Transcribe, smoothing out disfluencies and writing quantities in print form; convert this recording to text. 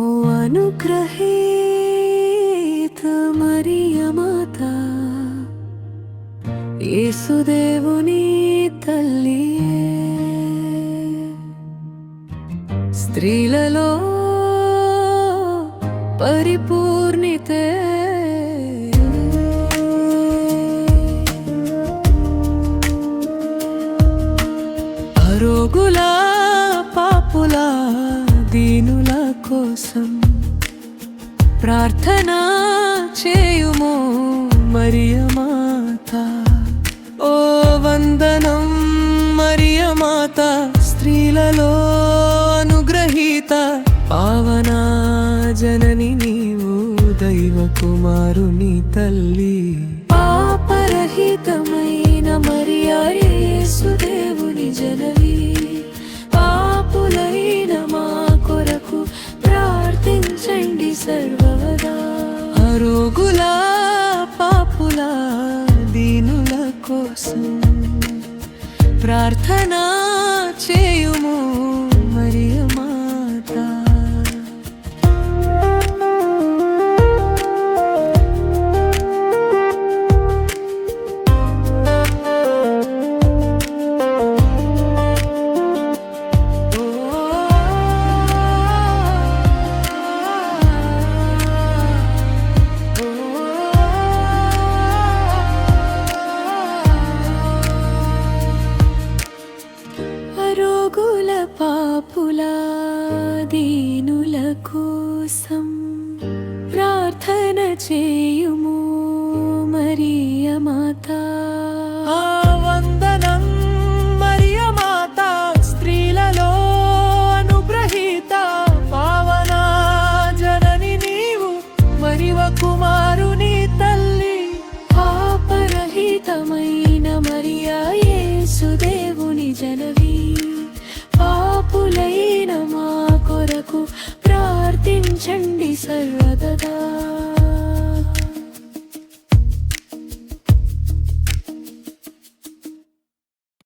ఓ అనుగ్రహీత మరియ మాత, యేసుదేవుని తల్లియే, స్త్రీలలో పరిపూర్ణితే, అరోగుల పాపుల దీనుల కోసం ప్రార్థన చేయుము మరియ మాత. ఓ వందనం మరియ మాత, స్త్రీలలో అనుగ్రహీత, పావనా జనని నీవు, దైవ కుమారుని తల్లి. పాపరహితమైన మరియా యేసుదేవుని జనని, పాపులైన మా కొరకు ప్రార్థించండి సర్వదా. అరోగుల పాపుల దీనుల కోసం ప్రార్థన చేయుము మరియ మాత. అరోగుల పాపుల దీనుల కోసం ప్రార్థన చేయుము మరియ మాత. వందనం మరియ మాత, స్త్రీలలో అనుగ్రహీత, పావనా జనని నీవు, మరియ కుమారుని తల్లి. పాపరహితమైన మరియా యేసుదేవుని జనని, పాపులైన మా కొరకు ప్రార్థించండి సర్వదా.